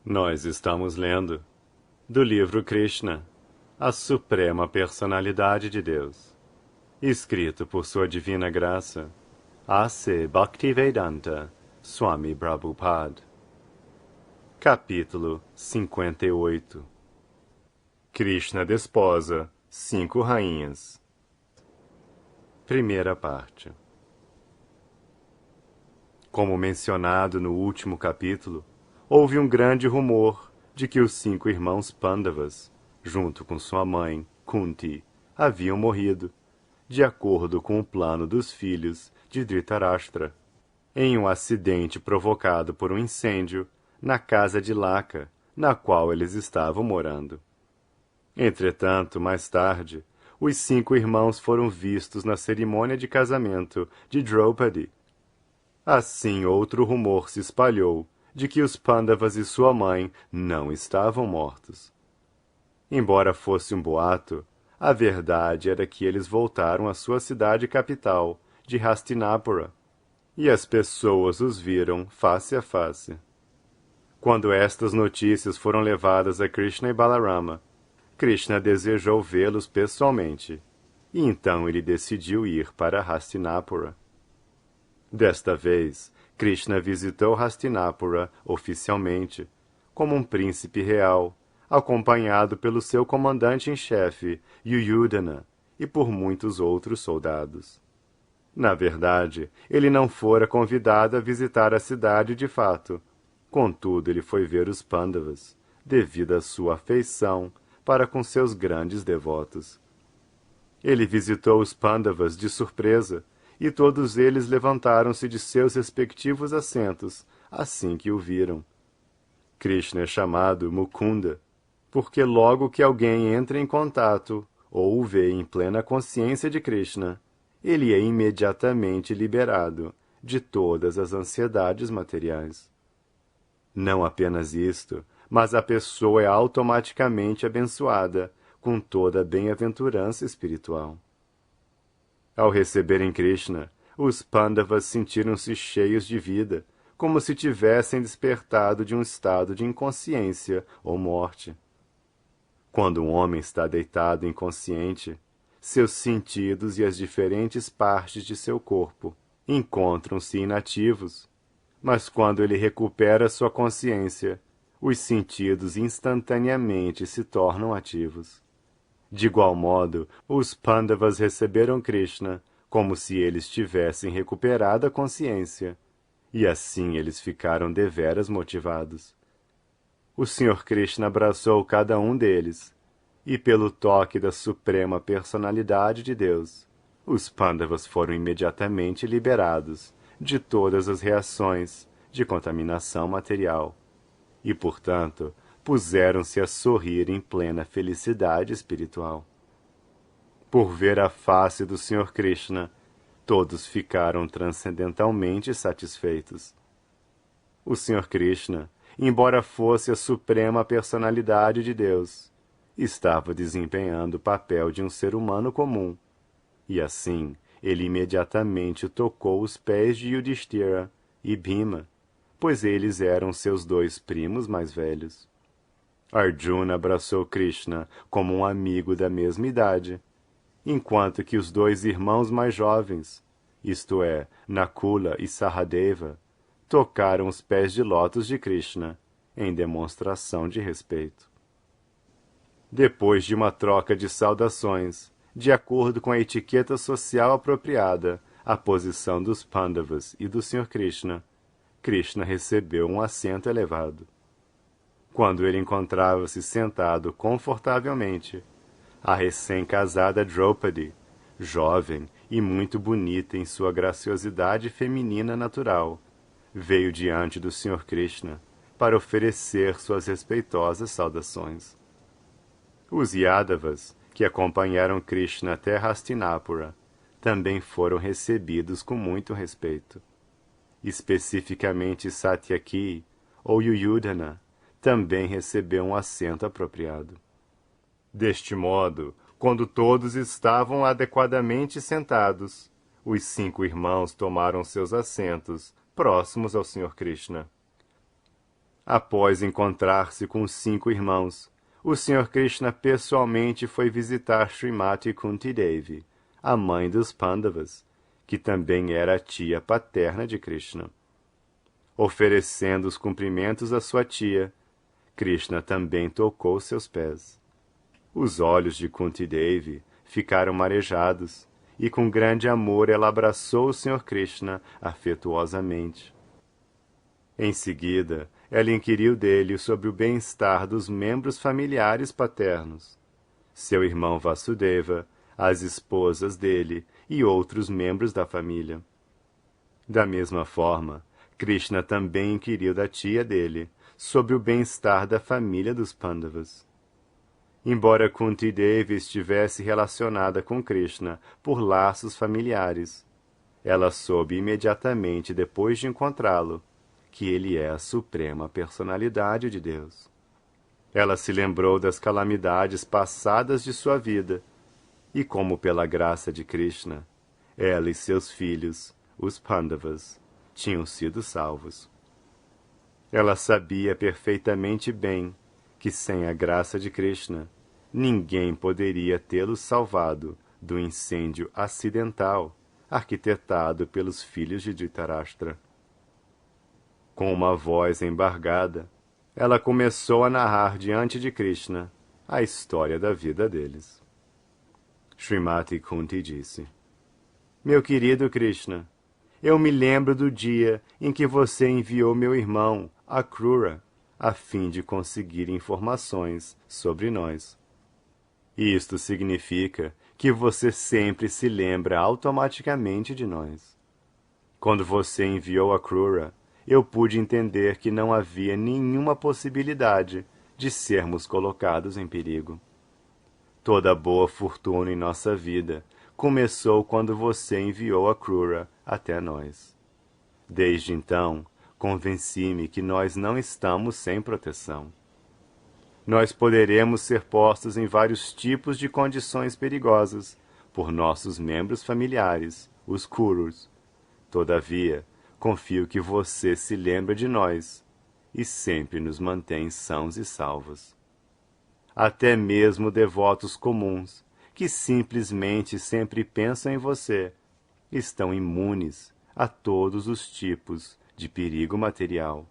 Nós estamos lendo do livro Krishna, a Suprema Personalidade de Deus, escrito por Sua Divina Graça, A.C. Bhaktivedanta Swami Prabhupada. Capítulo 58. Krishna desposa 5 rainhas. Primeira parte. Como mencionado no último capítulo, houve um grande rumor de que os 5 irmãos Pandavas, junto com sua mãe, Kunti, haviam morrido, de acordo com o plano dos filhos de Dhritarashtra, em um acidente provocado por um incêndio na casa de Laka, na qual eles estavam morando. Entretanto, mais tarde, os 5 irmãos foram vistos na cerimônia de casamento de Draupadi. Assim, outro rumor se espalhou de que os Pandavas e sua mãe não estavam mortos. Embora fosse um boato, a verdade era que eles voltaram à sua cidade capital, de Hastinapura, e as pessoas os viram face a face. Quando estas notícias foram levadas a Krishna e Balarama, Krishna desejou vê-los pessoalmente, e então ele decidiu ir para Hastinapura. Desta vez, Krishna visitou Hastinapura oficialmente, como um príncipe real, acompanhado pelo seu comandante em chefe, Yuyudhana, e por muitos outros soldados. Na verdade, ele não fora convidado a visitar a cidade de fato. Contudo, ele foi ver os Pandavas, devido à sua afeição para com seus grandes devotos. Ele visitou os Pandavas de surpresa, e todos eles levantaram-se de seus respectivos assentos, assim que o viram. Krishna é chamado Mukunda, porque logo que alguém entra em contato, ou o vê em plena consciência de Krishna, ele é imediatamente liberado de todas as ansiedades materiais. Não apenas isto, mas a pessoa é automaticamente abençoada com toda a bem-aventurança espiritual. Ao receberem Krishna, os Pandavas sentiram-se cheios de vida, como se tivessem despertado de um estado de inconsciência ou morte. Quando um homem está deitado inconsciente, seus sentidos e as diferentes partes de seu corpo encontram-se inativos, mas quando ele recupera sua consciência, os sentidos instantaneamente se tornam ativos. De igual modo, os Pandavas receberam Krishna como se eles tivessem recuperado a consciência, e assim eles ficaram deveras motivados. O Sr. Krishna abraçou cada um deles, e pelo toque da Suprema Personalidade de Deus, os Pandavas foram imediatamente liberados de todas as reações de contaminação material, e, portanto, puseram-se a sorrir em plena felicidade espiritual. Por ver a face do Sr. Krishna, todos ficaram transcendentalmente satisfeitos. O Sr. Krishna, embora fosse a suprema personalidade de Deus, estava desempenhando o papel de um ser humano comum, e assim ele imediatamente tocou os pés de Yudhishthira e Bhima, pois eles eram seus 2 primos mais velhos. Arjuna abraçou Krishna como um amigo da mesma idade, enquanto que os 2 irmãos mais jovens, isto é, Nakula e Sahadeva, tocaram os pés de lótus de Krishna, em demonstração de respeito. Depois de uma troca de saudações, de acordo com a etiqueta social apropriada à posição dos Pandavas e do Sr. Krishna, Krishna recebeu um assento elevado. Quando ele encontrava-se sentado confortavelmente, a recém-casada Draupadi, jovem e muito bonita em sua graciosidade feminina natural, veio diante do Sr. Krishna para oferecer suas respeitosas saudações. Os Yadavas, que acompanharam Krishna até Hastinapura, também foram recebidos com muito respeito. Especificamente Satyaki, ou Yuyudhana, também recebeu um assento apropriado. Deste modo, quando todos estavam adequadamente sentados, os 5 irmãos tomaram seus assentos próximos ao Sr. Krishna. Após encontrar-se com os 5 irmãos, o Sr. Krishna pessoalmente foi visitar Srimati Kunti Devi, a mãe dos Pandavas, que também era a tia paterna de Krishna. Oferecendo os cumprimentos à sua tia, Krishna também tocou seus pés. Os olhos de Kunti Devi ficaram marejados, e com grande amor ela abraçou o Sr. Krishna afetuosamente. Em seguida, ela inquiriu dele sobre o bem-estar dos membros familiares paternos, seu irmão Vasudeva, as esposas dele e outros membros da família. Da mesma forma, Krishna também inquiriu da tia dele sobre o bem-estar da família dos Pandavas. Embora Kunti Devi estivesse relacionada com Krishna por laços familiares, ela soube imediatamente depois de encontrá-lo que ele é a suprema personalidade de Deus. Ela se lembrou das calamidades passadas de sua vida e, como pela graça de Krishna, ela e seus filhos, os Pandavas, tinham sido salvos. Ela sabia perfeitamente bem que sem a graça de Krishna, ninguém poderia tê-los salvado do incêndio acidental arquitetado pelos filhos de Dhritarashtra. Com uma voz embargada, ela começou a narrar diante de Krishna a história da vida deles. Srimati Kunti disse: Meu querido Krishna, eu me lembro do dia em que você enviou meu irmão, Akrura, a fim de conseguir informações sobre nós. Isto significa que você sempre se lembra automaticamente de nós. Quando você enviou Akrura, eu pude entender que não havia nenhuma possibilidade de sermos colocados em perigo. Toda boa fortuna em nossa vida começou quando você enviou Akrura até nós. Desde então, convenci-me que nós não estamos sem proteção. Nós poderemos ser postos em vários tipos de condições perigosas por nossos membros familiares, os Kurus. Todavia, confio que você se lembra de nós e sempre nos mantém sãos e salvos. Até mesmo devotos comuns, que simplesmente sempre pensam em você, estão imunes a todos os tipos de perigo material.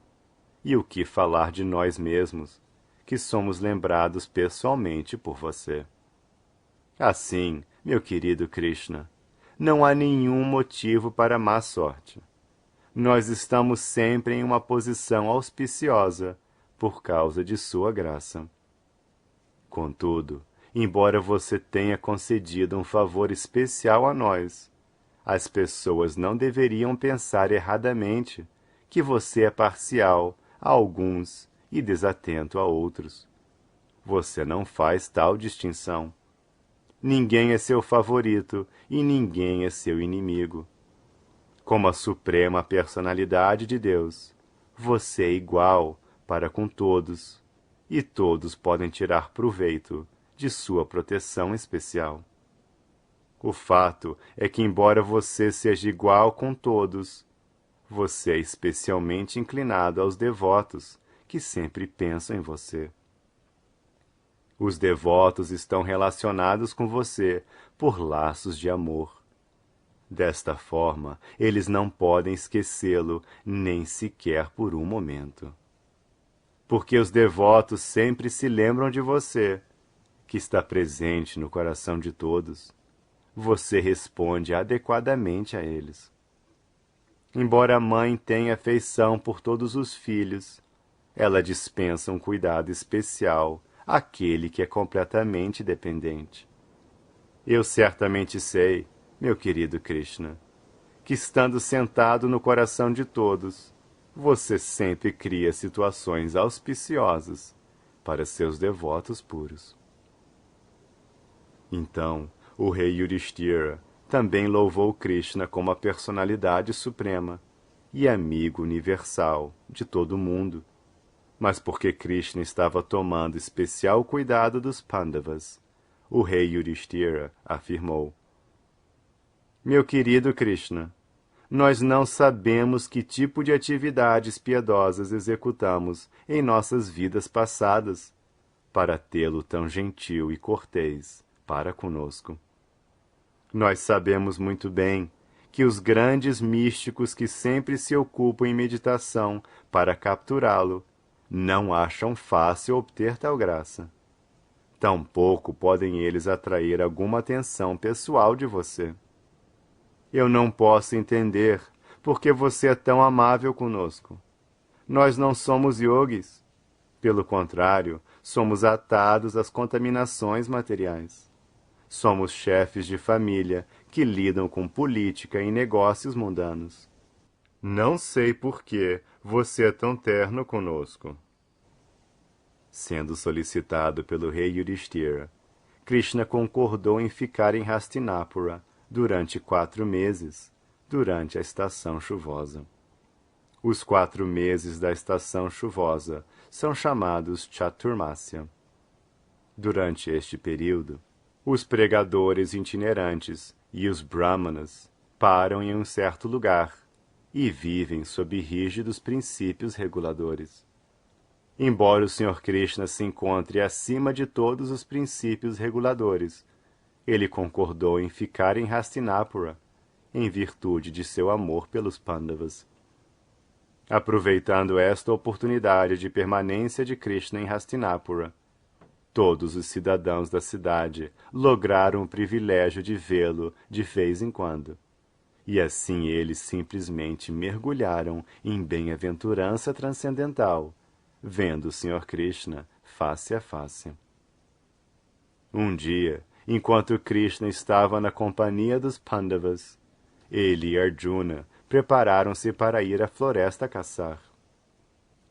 E o que falar de nós mesmos, que somos lembrados pessoalmente por você. Assim, meu querido Krishna, não há nenhum motivo para má sorte. Nós estamos sempre em uma posição auspiciosa por causa de sua graça. Contudo, embora você tenha concedido um favor especial a nós, as pessoas não deveriam pensar erradamente que você é parcial a alguns e desatento a outros. Você não faz tal distinção. Ninguém é seu favorito e ninguém é seu inimigo. Como a suprema personalidade de Deus, você é igual para com todos, e todos podem tirar proveito de sua proteção especial. O fato é que, embora você seja igual com todos, você é especialmente inclinado aos devotos que sempre pensam em você. Os devotos estão relacionados com você por laços de amor. Desta forma, eles não podem esquecê-lo nem sequer por um momento. Porque os devotos sempre se lembram de você, que está presente no coração de todos. Você responde adequadamente a eles. Embora a mãe tenha afeição por todos os filhos, ela dispensa um cuidado especial àquele que é completamente dependente. Eu certamente sei, meu querido Krishna, que estando sentado no coração de todos, você sempre cria situações auspiciosas para seus devotos puros. Então, o rei Yudhishthira também louvou Krishna como a personalidade suprema e amigo universal de todo mundo, mas porque Krishna estava tomando especial cuidado dos Pandavas, o rei Yudhishthira afirmou: Meu querido Krishna, Nós não sabemos que tipo de atividades piedosas executamos em nossas vidas passadas, para tê-lo tão gentil e cortês para conosco. Nós sabemos muito bem que os grandes místicos que sempre se ocupam em meditação para capturá-lo não acham fácil obter tal graça. Tampouco podem eles atrair alguma atenção pessoal de você. Eu não posso entender porque você é tão amável conosco. Nós não somos yogis. Pelo contrário, somos atados às contaminações materiais. Somos chefes de família que lidam com política e negócios mundanos. Não sei por que você é tão terno conosco. Sendo solicitado pelo rei Yudhishthira, Krishna concordou em ficar em Hastinapura durante 4 meses, durante a estação chuvosa. Os 4 meses da estação chuvosa são chamados Chaturmasya. Durante este período, os pregadores itinerantes e os brahmanas param em um certo lugar e vivem sob rígidos princípios reguladores. Embora o Sr. Krishna se encontre acima de todos os princípios reguladores, ele concordou em ficar em Hastinapura, em virtude de seu amor pelos Pandavas. Aproveitando esta oportunidade de permanência de Krishna em Hastinapura, todos os cidadãos da cidade lograram o privilégio de vê-lo de vez em quando. E assim eles simplesmente mergulharam em bem-aventurança transcendental, vendo o Sr. Krishna face a face. Um dia, enquanto Krishna estava na companhia dos Pandavas, ele e Arjuna prepararam-se para ir à floresta caçar.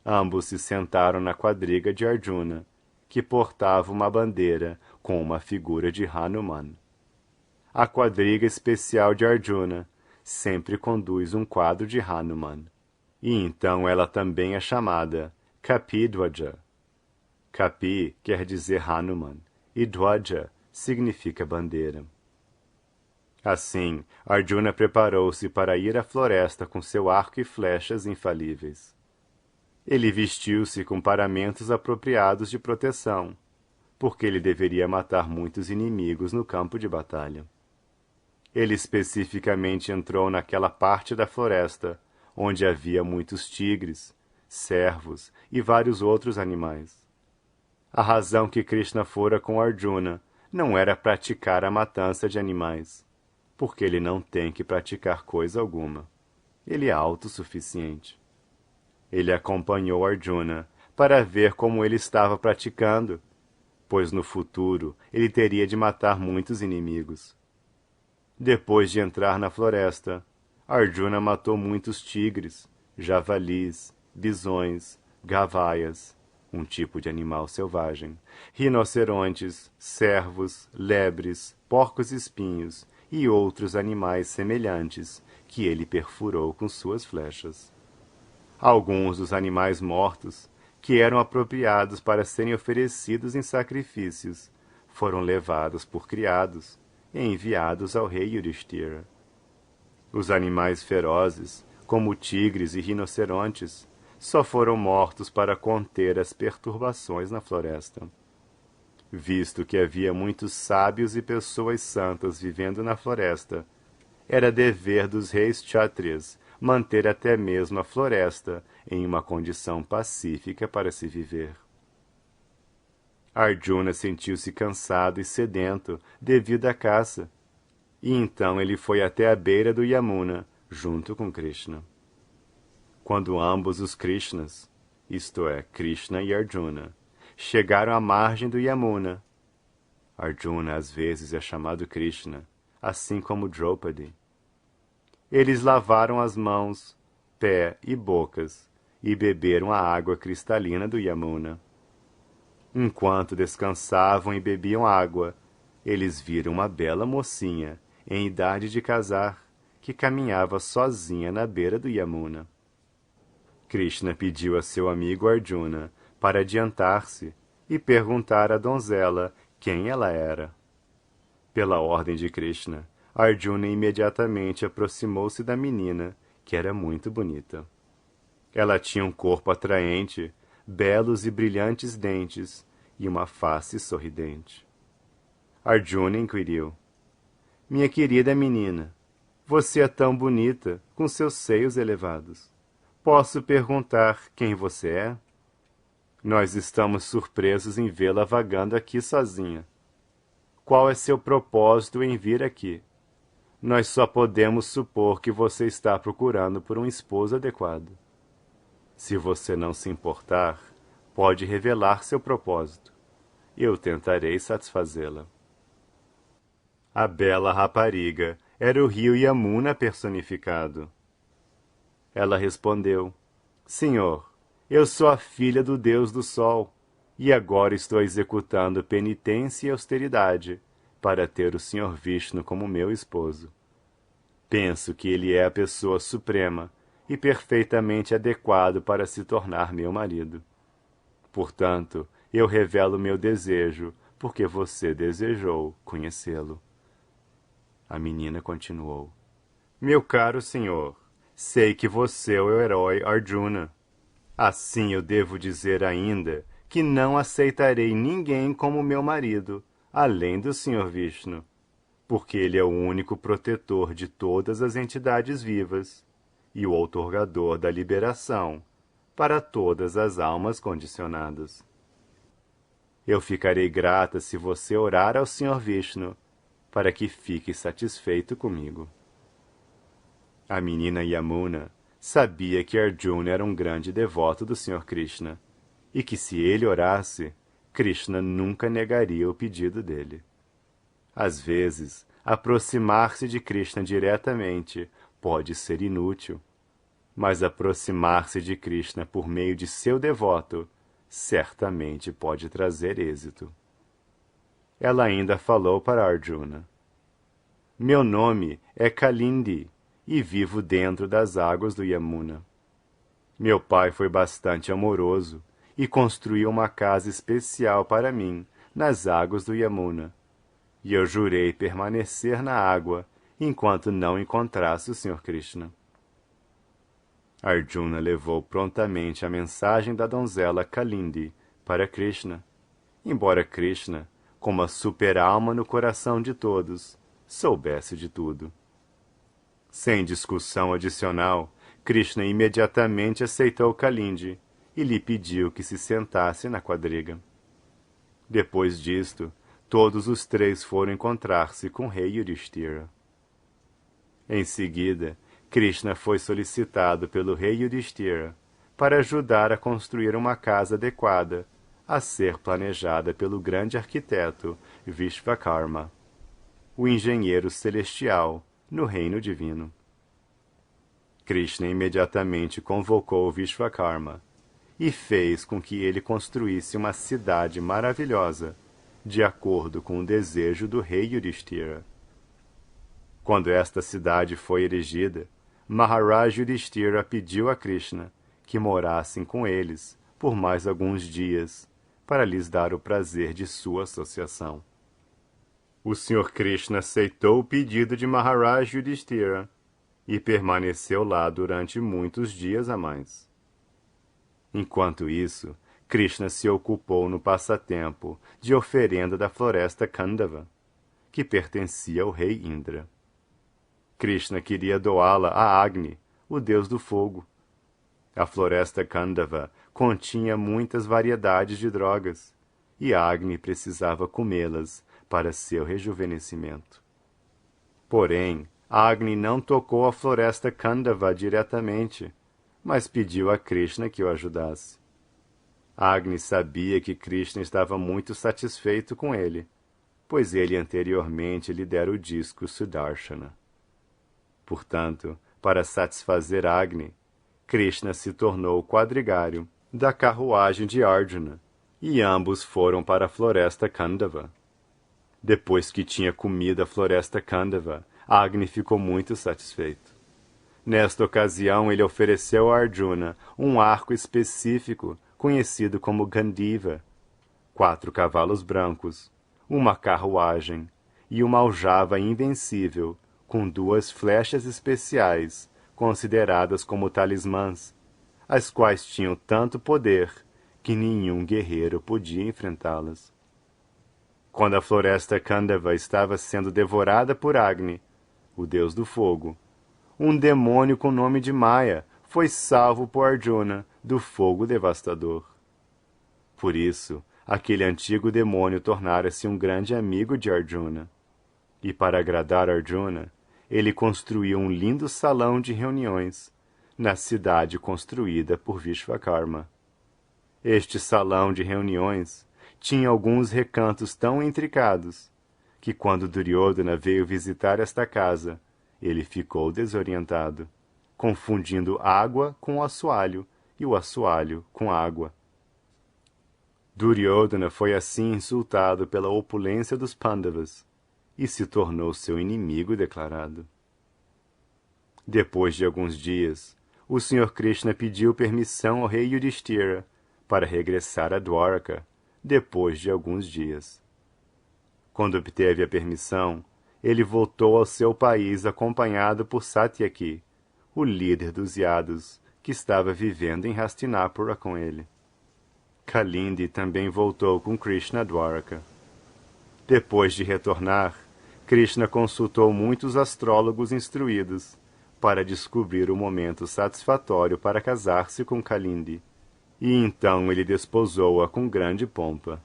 Ambos se sentaram na quadriga de Arjuna, que portava uma bandeira com uma figura de Hanuman. A quadriga especial de Arjuna sempre conduz um quadro de Hanuman, e então ela também é chamada Kapidwaja. Kapi quer dizer Hanuman, e Dwaja significa bandeira. Assim, Arjuna preparou-se para ir à floresta com seu arco e flechas infalíveis. Ele vestiu-se com paramentos apropriados de proteção, porque ele deveria matar muitos inimigos no campo de batalha. Ele especificamente entrou naquela parte da floresta onde havia muitos tigres, cervos e vários outros animais. A razão que Krishna fora com Arjuna não era praticar a matança de animais, porque ele não tem que praticar coisa alguma. Ele é autossuficiente. Ele acompanhou Arjuna para ver como ele estava praticando, pois no futuro ele teria de matar muitos inimigos. Depois de entrar na floresta, Arjuna matou muitos tigres, javalis, bisões, gavaias, um tipo de animal selvagem, rinocerontes, cervos, lebres, porcos-espinhos e outros animais semelhantes que ele perfurou com suas flechas. Alguns dos animais mortos, que eram apropriados para serem oferecidos em sacrifícios, foram levados por criados e enviados ao rei Yudhishthira. Os animais ferozes, como tigres e rinocerontes, só foram mortos para conter as perturbações na floresta. Visto que havia muitos sábios e pessoas santas vivendo na floresta, era dever dos reis Kshatriyas manter até mesmo a floresta em uma condição pacífica para se viver. Arjuna sentiu-se cansado e sedento devido à caça, e então ele foi até a beira do Yamuna, junto com Krishna. Quando ambos os Krishnas, isto é, Krishna e Arjuna, chegaram à margem do Yamuna, Arjuna às vezes é chamado Krishna, assim como Draupadi, eles lavaram as mãos, pé e bocas e beberam a água cristalina do Yamuna. Enquanto descansavam e bebiam água, eles viram uma bela mocinha, em idade de casar, que caminhava sozinha na beira do Yamuna. Krishna pediu a seu amigo Arjuna para adiantar-se e perguntar à donzela quem ela era. Pela ordem de Krishna, Arjuna imediatamente aproximou-se da menina, que era muito bonita. Ela tinha um corpo atraente, belos e brilhantes dentes e uma face sorridente. Arjuna inquiriu: Minha querida menina, você é tão bonita, com seus seios elevados. Posso perguntar quem você é? Nós estamos surpresos em vê-la vagando aqui sozinha. Qual é seu propósito em vir aqui? Nós só podemos supor que você está procurando por um esposo adequado. Se você não se importar, pode revelar seu propósito. Eu tentarei satisfazê-la. A bela rapariga era o rio Yamuna personificado. Ela respondeu: Senhor, eu sou a filha do Deus do Sol, e agora estou executando penitência e austeridade para ter o Senhor Vishnu como meu esposo. Penso que ele é a pessoa suprema e perfeitamente adequado para se tornar meu marido. Portanto, eu revelo meu desejo, porque você desejou conhecê-lo. A menina continuou: Meu caro senhor, sei que você é o herói Arjuna. Assim eu devo dizer ainda que não aceitarei ninguém como meu marido, além do Senhor Vishnu, porque ele é o único protetor de todas as entidades vivas e o outorgador da liberação para todas as almas condicionadas. Eu ficarei grata se você orar ao Senhor Vishnu para que fique satisfeito comigo. A menina Yamuna sabia que Arjuna era um grande devoto do Senhor Krishna e que se ele orasse, Krishna nunca negaria o pedido dele. Às vezes, aproximar-se de Krishna diretamente pode ser inútil, mas aproximar-se de Krishna por meio de seu devoto certamente pode trazer êxito. Ela ainda falou para Arjuna: Meu nome é Kalindi e vivo dentro das águas do Yamuna. Meu pai foi bastante amoroso e construiu uma casa especial para mim nas águas do Yamuna, e eu jurei permanecer na água enquanto não encontrasse o Sr. Krishna. Arjuna levou prontamente a mensagem da donzela Kalindi para Krishna, embora Krishna, como a super-alma no coração de todos, soubesse de tudo. Sem discussão adicional, Krishna imediatamente aceitou Kalindi e lhe pediu que se sentasse na quadriga. Depois disto, todos os três foram encontrar-se com o rei Yudhishthira. Em seguida, Krishna foi solicitado pelo rei Yudhishthira para ajudar a construir uma casa adequada a ser planejada pelo grande arquiteto Vishvakarma, o engenheiro celestial no reino divino. Krishna imediatamente convocou Vishvakarma e fez com que ele construísse uma cidade maravilhosa, de acordo com o desejo do rei Yudhishthira. Quando esta cidade foi erigida, Maharaj Yudhishthira pediu a Krishna que morassem com eles por mais alguns dias, para lhes dar o prazer de sua associação. O Sr. Krishna aceitou o pedido de Maharaj Yudhishthira e permaneceu lá durante muitos dias a mais. Enquanto isso, Krishna se ocupou no passatempo de oferenda da floresta Kandava, que pertencia ao rei Indra. Krishna queria doá-la a Agni, o deus do fogo. A floresta Kandava continha muitas variedades de drogas, e Agni precisava comê-las para seu rejuvenescimento. Porém, Agni não tocou a floresta Kandava diretamente, mas pediu a Krishna que o ajudasse. Agni sabia que Krishna estava muito satisfeito com ele, pois ele anteriormente lhe dera o disco Sudarshana. Portanto, para satisfazer Agni, Krishna se tornou quadrigário da carruagem de Arjuna, e ambos foram para a floresta Kandava. Depois que tinha comido a floresta Kandava, Agni ficou muito satisfeito. Nesta ocasião, ele ofereceu a Arjuna um arco específico, conhecido como Gandiva, 4 cavalos brancos, uma carruagem e uma aljava invencível com 2 flechas especiais, consideradas como talismãs, as quais tinham tanto poder que nenhum guerreiro podia enfrentá-las. Quando a floresta Khandava estava sendo devorada por Agni, o deus do fogo, um demônio com nome de Maya foi salvo por Arjuna do fogo devastador. Por isso, aquele antigo demônio tornara-se um grande amigo de Arjuna. E para agradar Arjuna, ele construiu um lindo salão de reuniões na cidade construída por Vishvakarma. Este salão de reuniões tinha alguns recantos tão intricados que, quando Duryodhana veio visitar esta casa, ele ficou desorientado, confundindo água com o assoalho e o assoalho com água. Duryodhana foi assim insultado pela opulência dos Pandavas e se tornou seu inimigo declarado. Depois de alguns dias, o Sr. Krishna pediu permissão ao rei Yudhishthira para regressar a Dwarka depois de alguns dias. Quando obteve a permissão, ele voltou ao seu país acompanhado por Satyaki, o líder dos Yadus, que estava vivendo em Hastinapura com ele. Kalindi também voltou com Krishna a Dwarka. Depois de retornar, Krishna consultou muitos astrólogos instruídos para descobrir o momento satisfatório para casar-se com Kalindi, e então ele desposou-a com grande pompa.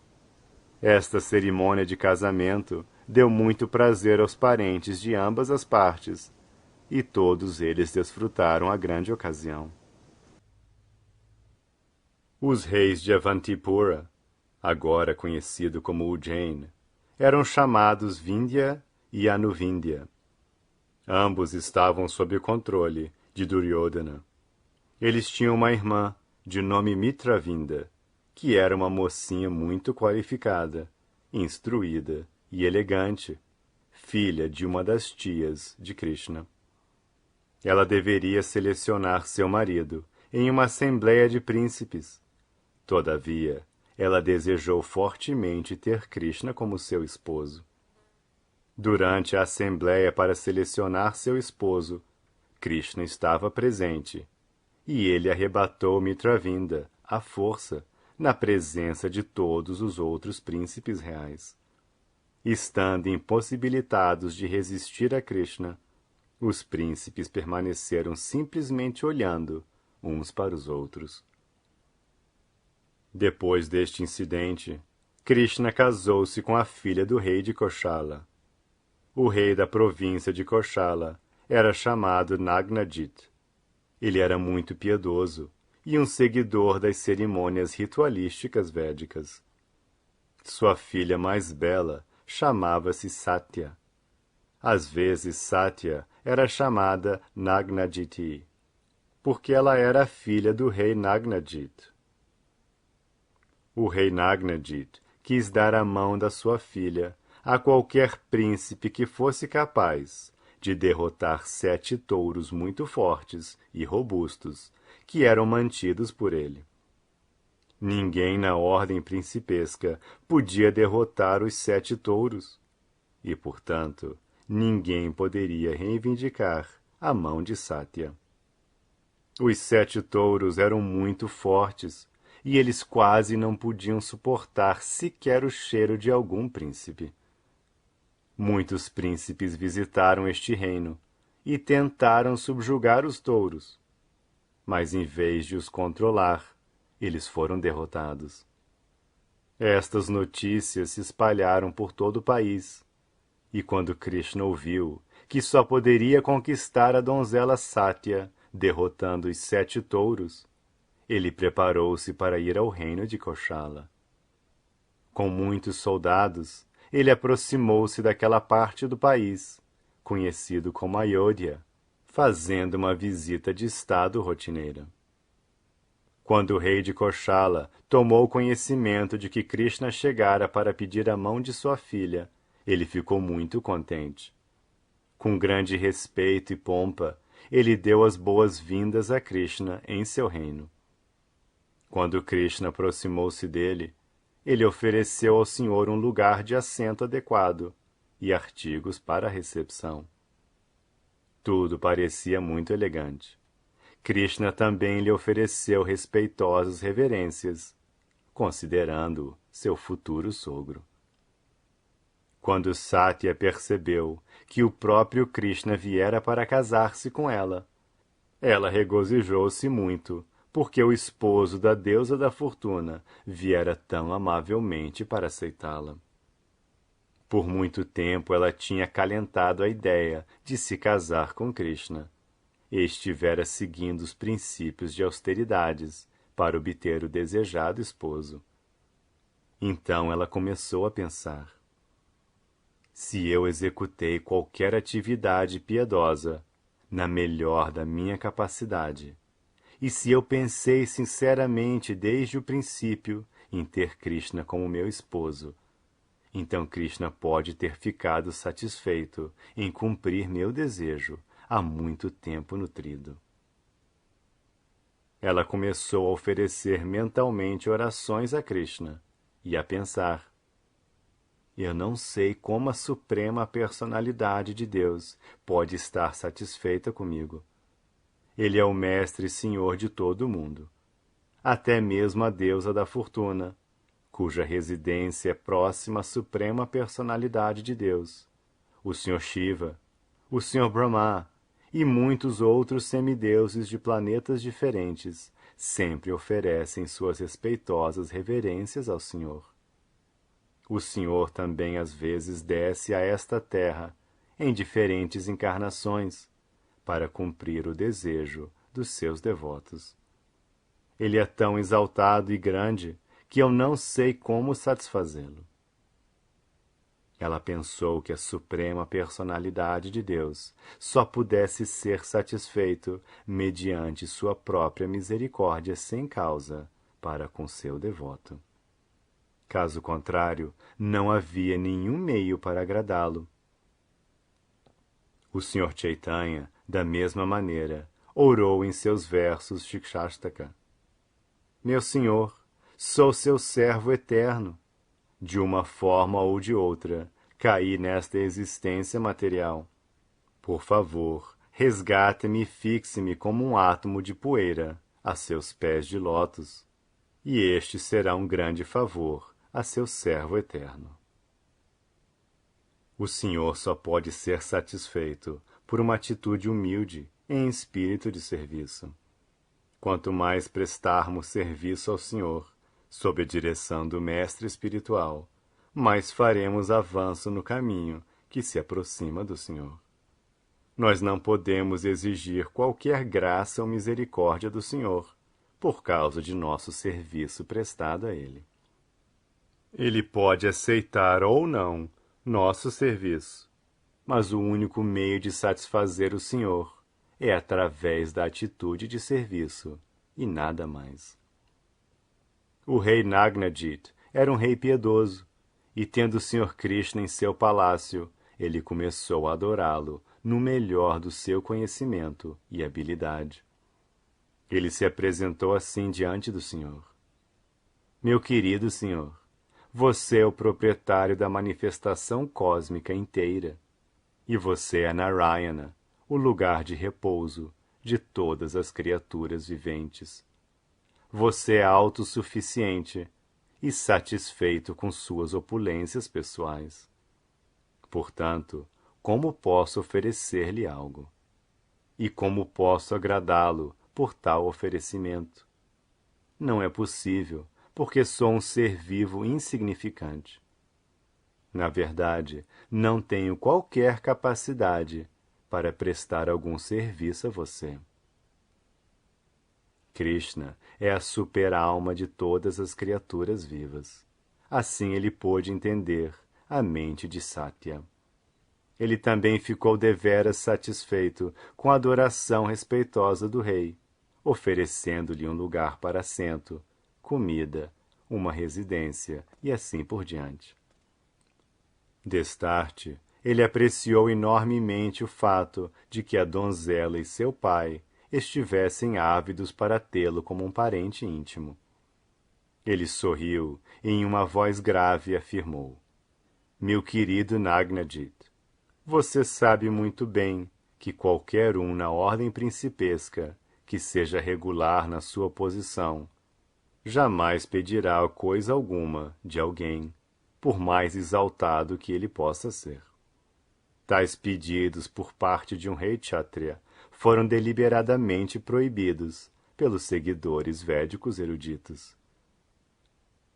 Esta cerimônia de casamento deu muito prazer aos parentes de ambas as partes, e todos eles desfrutaram a grande ocasião. Os reis de Avantipura, agora conhecido como Ujjain, eram chamados Vindhya e Anuvindhya. Ambos estavam sob o controle de Duryodhana. Eles tinham uma irmã, de nome Mitravinda, que era uma mocinha muito qualificada, instruída e elegante, filha de uma das tias de Krishna. Ela deveria selecionar seu marido em uma assembleia de príncipes. Todavia, ela desejou fortemente ter Krishna como seu esposo. Durante a assembleia para selecionar seu esposo, Krishna estava presente, e ele arrebatou Mitravinda, à força, na presença de todos os outros príncipes reais. Estando impossibilitados de resistir a Krishna, os príncipes permaneceram simplesmente olhando uns para os outros. Depois deste incidente, Krishna casou-se com a filha do rei de Koshala. O rei da província de Koshala era chamado Nagnajit. Ele era muito piedoso e um seguidor das cerimônias ritualísticas védicas. Sua filha mais bela chamava-se Satya. Às vezes Satya era chamada Nagnajiti, porque ela era a filha do rei Nagnajit. O rei Nagnajit quis dar a mão da sua filha a qualquer príncipe que fosse capaz de derrotar 7 touros muito fortes e robustos, que eram mantidos por ele. Ninguém na ordem principesca podia derrotar os 7 touros, e, portanto, ninguém poderia reivindicar a mão de Satya. Os 7 touros eram muito fortes, e eles quase não podiam suportar sequer o cheiro de algum príncipe. Muitos príncipes visitaram este reino e tentaram subjugar os touros, mas em vez de os controlar, eles foram derrotados. Estas notícias se espalharam por todo o país, e quando Krishna ouviu que só poderia conquistar a donzela Satya derrotando os 7 touros, ele preparou-se para ir ao reino de Koshala. Com muitos soldados, ele aproximou-se daquela parte do país, conhecido como Ayodhya, fazendo uma visita de estado rotineira. Quando o rei de Koshala tomou conhecimento de que Krishna chegara para pedir a mão de sua filha, ele ficou muito contente. Com grande respeito e pompa, ele deu as boas-vindas a Krishna em seu reino. Quando Krishna aproximou-se dele, ele ofereceu ao senhor um lugar de assento adequado e artigos para a recepção. Tudo parecia muito elegante. Krishna também lhe ofereceu respeitosas reverências, considerando-o seu futuro sogro. Quando Satya percebeu que o próprio Krishna viera para casar-se com ela, ela regozijou-se muito, porque o esposo da deusa da fortuna viera tão amavelmente para aceitá-la. Por muito tempo ela tinha acalentado a ideia de se casar com Krishna. Estivera seguindo os princípios de austeridades para obter o desejado esposo. Então ela começou a pensar: se eu executei qualquer atividade piedosa, na melhor da minha capacidade, e se eu pensei sinceramente desde o princípio em ter Krishna como meu esposo, então Krishna pode ter ficado satisfeito em cumprir meu desejo há muito tempo nutrido. Ela começou a oferecer mentalmente orações a Krishna e a pensar: eu não sei como a suprema personalidade de Deus pode estar satisfeita comigo. Ele é o mestre e senhor de todo o mundo. Até mesmo a deusa da fortuna, cuja residência é próxima à suprema personalidade de Deus, o Sr. Shiva, o Sr. Brahma e muitos outros semideuses de planetas diferentes sempre oferecem suas respeitosas reverências ao Senhor. O Senhor também às vezes desce a esta terra, em diferentes encarnações, para cumprir o desejo dos seus devotos. Ele é tão exaltado e grande que eu não sei como satisfazê-lo. Ela pensou que a suprema personalidade de Deus só pudesse ser satisfeito mediante sua própria misericórdia sem causa para com seu devoto. Caso contrário, não havia nenhum meio para agradá-lo. O Sr. Chaitanya, da mesma maneira, orou em seus versos Shikshastaka: meu Senhor, sou seu servo eterno. De uma forma ou de outra, caí nesta existência material. Por favor, resgate-me e fixe-me como um átomo de poeira a seus pés de lótus, e este será um grande favor a seu servo eterno. O Senhor só pode ser satisfeito por uma atitude humilde em espírito de serviço. Quanto mais prestarmos serviço ao Senhor, sob a direção do Mestre Espiritual, mais faremos avanço no caminho que se aproxima do Senhor. Nós não podemos exigir qualquer graça ou misericórdia do Senhor, por causa de nosso serviço prestado a Ele. Ele pode aceitar ou não nosso serviço, mas o único meio de satisfazer o Senhor é através da atitude de serviço, e nada mais. O rei Nagnajit era um rei piedoso, e tendo o Sr. Krishna em seu palácio, ele começou a adorá-lo no melhor do seu conhecimento e habilidade. Ele se apresentou assim diante do Senhor: meu querido Senhor, você é o proprietário da manifestação cósmica inteira, e você é Narayana, o lugar de repouso de todas as criaturas viventes. Você é autossuficiente e satisfeito com suas opulências pessoais. Portanto, como posso oferecer-lhe algo? E como posso agradá-lo por tal oferecimento? Não é possível, porque sou um ser vivo insignificante. Na verdade, não tenho qualquer capacidade para prestar algum serviço a você. Krishna é a super-alma de todas as criaturas vivas. Assim ele pôde entender a mente de Satya. Ele também ficou deveras satisfeito com a adoração respeitosa do rei, oferecendo-lhe um lugar para assento, comida, uma residência e assim por diante. Destarte, ele apreciou enormemente o fato de que a donzela e seu pai estivessem ávidos para tê-lo como um parente íntimo. Ele sorriu e em uma voz grave afirmou: meu querido Nagnajit, você sabe muito bem que qualquer um na ordem principesca, que seja regular na sua posição, jamais pedirá coisa alguma de alguém, por mais exaltado que ele possa ser. Tais pedidos por parte de um rei kshatriya foram deliberadamente proibidos pelos seguidores védicos eruditos.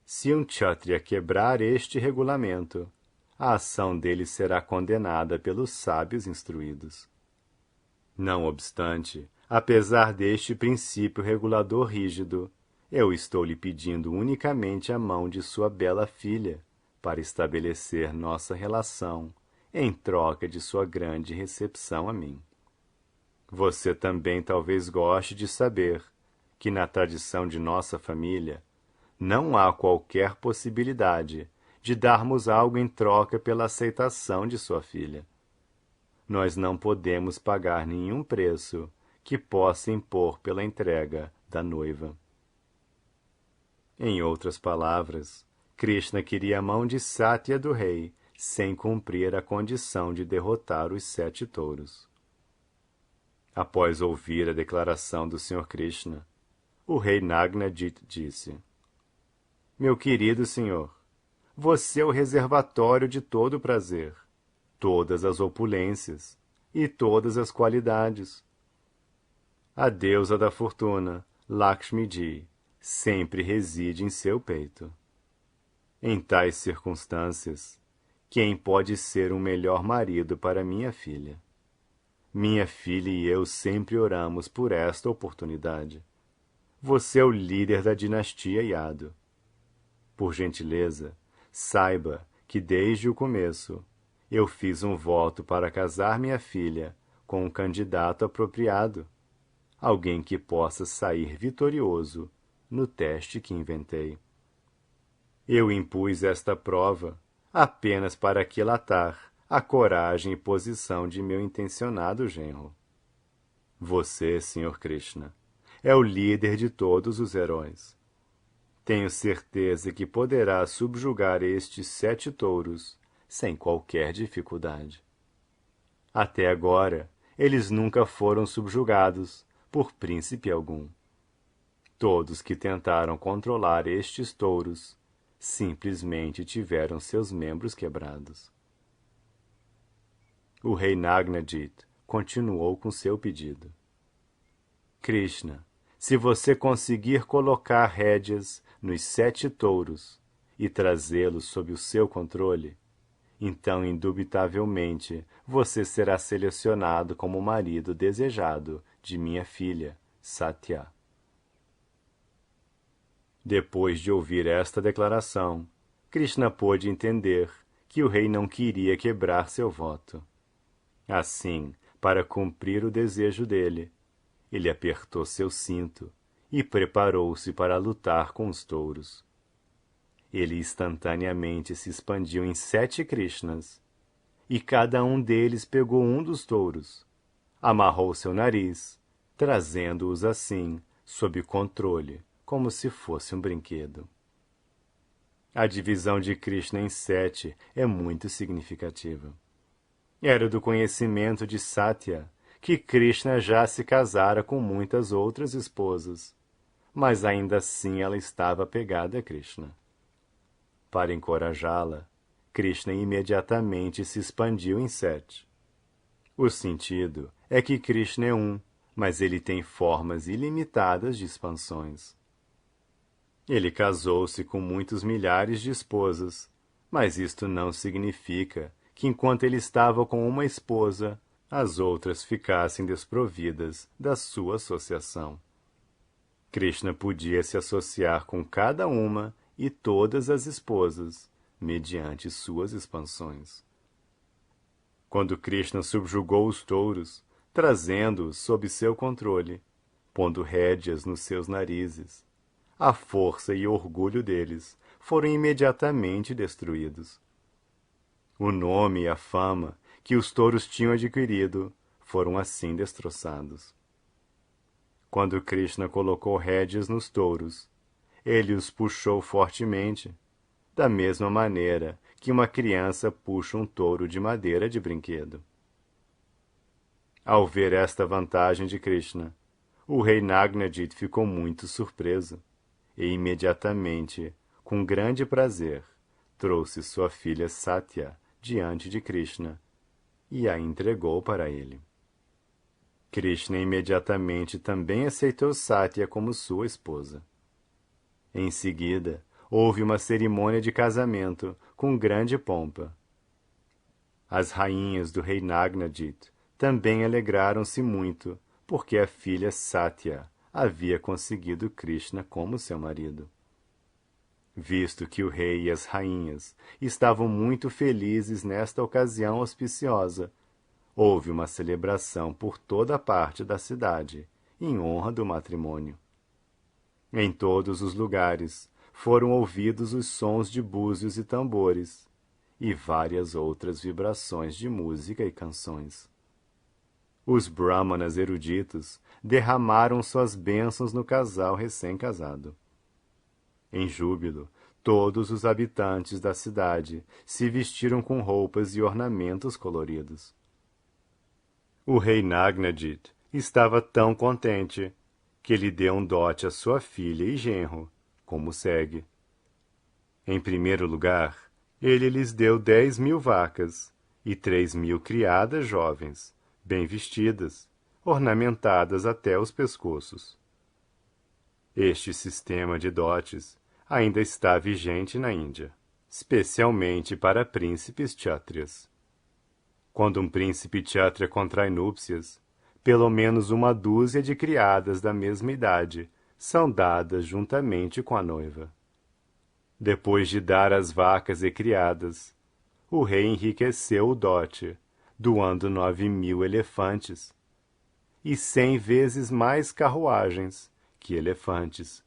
Se um kshatriya quebrar este regulamento, a ação dele será condenada pelos sábios instruídos. Não obstante, apesar deste princípio regulador rígido, eu estou lhe pedindo unicamente a mão de sua bela filha para estabelecer nossa relação em troca de sua grande recepção a mim. Você também talvez goste de saber que na tradição de nossa família não há qualquer possibilidade de darmos algo em troca pela aceitação de sua filha. Nós não podemos pagar nenhum preço que possa impor pela entrega da noiva. Em outras palavras, Krishna queria a mão de Satya do rei, sem cumprir a condição de derrotar os 7 touros. Após ouvir a declaração do Sr. Krishna, o rei Nagnajit disse: Meu querido senhor, você é o reservatório de todo o prazer, todas as opulências e todas as qualidades. A deusa da fortuna, Lakshmi-ji, sempre reside em seu peito. Em tais circunstâncias, quem pode ser um melhor marido para minha filha? Minha filha e eu sempre oramos por esta oportunidade. Você é o líder da dinastia Yadu. Por gentileza, saiba que desde o começo eu fiz um voto para casar minha filha com um candidato apropriado, alguém que possa sair vitorioso no teste que inventei. Eu impus esta prova apenas para aquilatar a coragem e posição de meu intencionado genro. Você, Sr. Krishna, é o líder de todos os heróis. Tenho certeza que poderá subjugar estes 7 touros sem qualquer dificuldade. Até agora, eles nunca foram subjugados por príncipe algum. Todos que tentaram controlar estes touros simplesmente tiveram seus membros quebrados. O rei Nagnajit continuou com seu pedido. Krishna, se você conseguir colocar rédeas nos 7 touros e trazê-los sob o seu controle, então indubitavelmente você será selecionado como o marido desejado de minha filha, Satya. Depois de ouvir esta declaração, Krishna pôde entender que o rei não queria quebrar seu voto. Assim, para cumprir o desejo dele, ele apertou seu cinto e preparou-se para lutar com os touros. Ele instantaneamente se expandiu em 7 Krishnas, e cada um deles pegou um dos touros, amarrou seu nariz, trazendo-os assim sob controle, como se fosse um brinquedo. A divisão de Krishna em 7 é muito significativa. Era do conhecimento de Satya que Krishna já se casara com muitas outras esposas, mas ainda assim ela estava apegada a Krishna. Para encorajá-la, Krishna imediatamente se expandiu em 7. O sentido é que Krishna é um, mas ele tem formas ilimitadas de expansões. Ele casou-se com muitos milhares de esposas, mas isto não significa que enquanto ele estava com uma esposa, as outras ficassem desprovidas da sua associação. Krishna podia se associar com cada uma e todas as esposas, mediante suas expansões. Quando Krishna subjugou os touros, trazendo-os sob seu controle, pondo rédeas nos seus narizes, a força e orgulho deles foram imediatamente destruídos. O nome e a fama que os touros tinham adquirido foram assim destroçados. Quando Krishna colocou rédeas nos touros, ele os puxou fortemente, da mesma maneira que uma criança puxa um touro de madeira de brinquedo. Ao ver esta vantagem de Krishna, o rei Nagnajit ficou muito surpreso e imediatamente, com grande prazer, trouxe sua filha Satya diante de Krishna e a entregou para ele. Krishna imediatamente também aceitou Satya como sua esposa. Em seguida, houve uma cerimônia de casamento com grande pompa. As rainhas do rei Nagnajit também alegraram-se muito, porque a filha Satya havia conseguido Krishna como seu marido. Visto que o rei e as rainhas estavam muito felizes nesta ocasião auspiciosa, houve uma celebração por toda a parte da cidade, em honra do matrimônio. Em todos os lugares foram ouvidos os sons de búzios e tambores, e várias outras vibrações de música e canções. Os brahmanas eruditos derramaram suas bênçãos no casal recém-casado. Em júbilo, todos os habitantes da cidade se vestiram com roupas e ornamentos coloridos. O rei Nagnajit estava tão contente que lhe deu um dote à sua filha e genro, como segue. Em primeiro lugar, ele lhes deu 10.000 vacas e 3.000 criadas jovens, bem vestidas, ornamentadas até os pescoços. Este sistema de dotes ainda está vigente na Índia, especialmente para príncipes kshatriyas. Quando um príncipe kshatriya contrai núpcias, pelo menos uma dúzia de criadas da mesma idade são dadas juntamente com a noiva. Depois de dar as vacas e criadas, o rei enriqueceu o dote, doando 9.000 elefantes e 100 vezes mais carruagens que elefantes.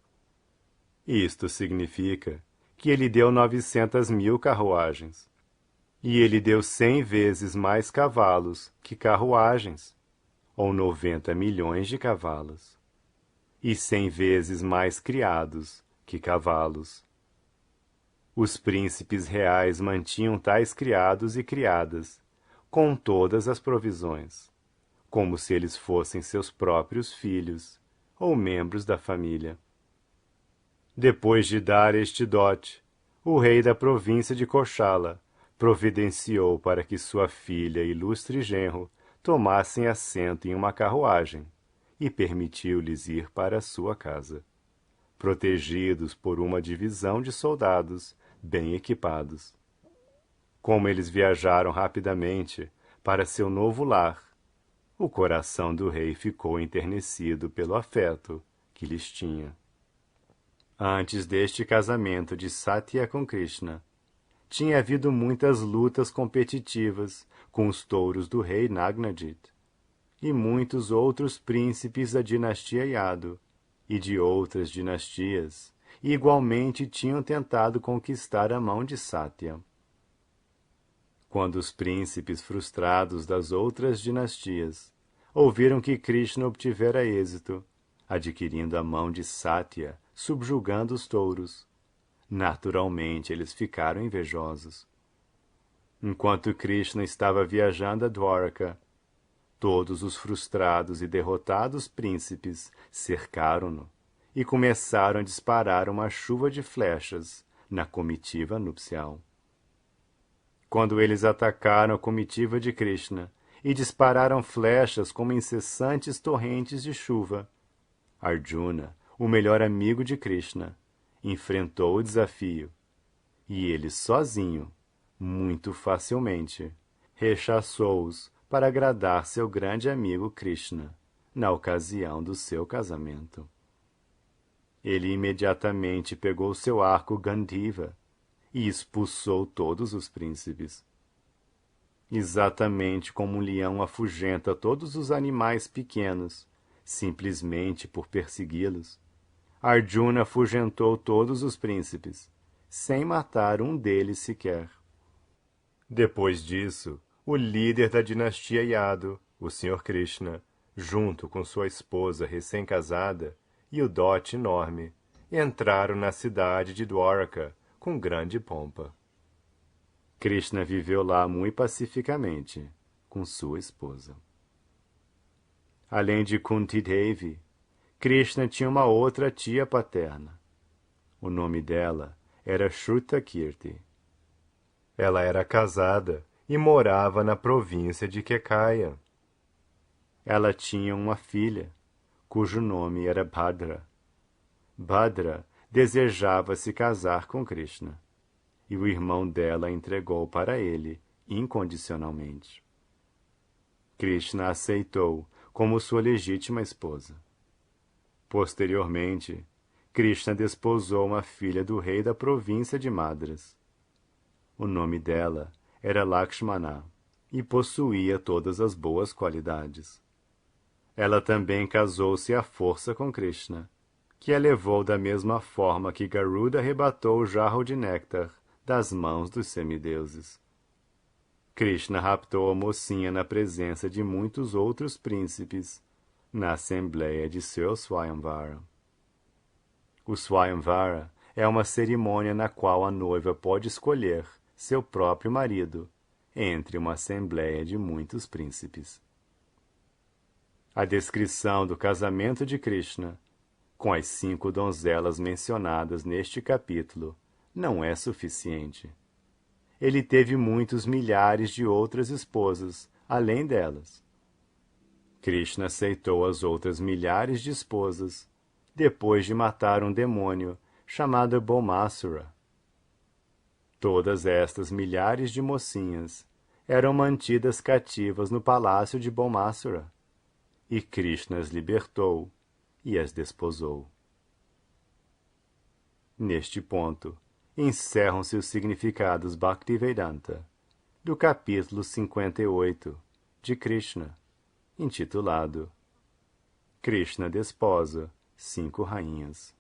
Isto significa que ele deu 900.000 carruagens, e ele deu 100 vezes mais cavalos que carruagens, ou 90 milhões de cavalos, e 100 vezes mais criados que cavalos. Os príncipes reais mantinham tais criados e criadas, com todas as provisões, como se eles fossem seus próprios filhos ou membros da família. Depois de dar este dote, o rei da província de Koshala providenciou para que sua filha e ilustre genro tomassem assento em uma carruagem e permitiu-lhes ir para a sua casa, protegidos por uma divisão de soldados bem equipados. Como eles viajaram rapidamente para seu novo lar, o coração do rei ficou enternecido pelo afeto que lhes tinha. Antes deste casamento de Satya com Krishna, tinha havido muitas lutas competitivas com os touros do rei Nagnajit, e muitos outros príncipes da dinastia Yadu e de outras dinastias igualmente tinham tentado conquistar a mão de Satya. Quando os príncipes frustrados das outras dinastias ouviram que Krishna obtivera êxito, adquirindo a mão de Satya, subjugando os touros, naturalmente eles ficaram invejosos. Enquanto Krishna estava viajando a Dwaraka, todos os frustrados e derrotados príncipes cercaram-no e começaram a disparar uma chuva de flechas na comitiva nupcial. Quando eles atacaram a comitiva de Krishna e dispararam flechas como incessantes torrentes de chuva, Arjuna, o melhor amigo de Krishna, enfrentou o desafio, e ele sozinho, muito facilmente, rechaçou-os para agradar seu grande amigo Krishna, na ocasião do seu casamento. Ele imediatamente pegou seu arco Gandiva e expulsou todos os príncipes. Exatamente como um leão afugenta todos os animais pequenos, simplesmente por persegui-los, Arjuna afugentou todos os príncipes, sem matar um deles sequer. Depois disso, o líder da dinastia Yadu, o Sr. Krishna, junto com sua esposa recém-casada e o dote enorme, entraram na cidade de Dwaraka com grande pompa. Krishna viveu lá muito pacificamente com sua esposa. Além de Kunti Devi, Krishna tinha uma outra tia paterna. O nome dela era Shrutakirti. Ela era casada e morava na província de Kekaya. Ela tinha uma filha, cujo nome era Bhadra. Bhadra desejava se casar com Krishna, e o irmão dela a entregou para ele incondicionalmente. Krishna aceitou como sua legítima esposa. Posteriormente, Krishna desposou uma filha do rei da província de Madras. O nome dela era Lakshmana e possuía todas as boas qualidades. Ela também casou-se à força com Krishna, que a levou da mesma forma que Garuda arrebatou o jarro de néctar das mãos dos semideuses. Krishna raptou a mocinha na presença de muitos outros príncipes, na assembleia de seu Swayamvara. O Swayamvara é uma cerimônia na qual a noiva pode escolher seu próprio marido entre uma assembleia de muitos príncipes. A descrição do casamento de Krishna, com as 5 donzelas mencionadas neste capítulo, não é suficiente. Ele teve muitos milhares de outras esposas, além delas. Krishna aceitou as outras milhares de esposas, depois de matar um demônio chamado Bhaumasura. Todas estas milhares de mocinhas eram mantidas cativas no palácio de Bhaumasura, e Krishna as libertou e as desposou. Neste ponto, encerram-se os significados Bhaktivedanta do capítulo 58 de Krishna, intitulado Krishna desposa 5 rainhas.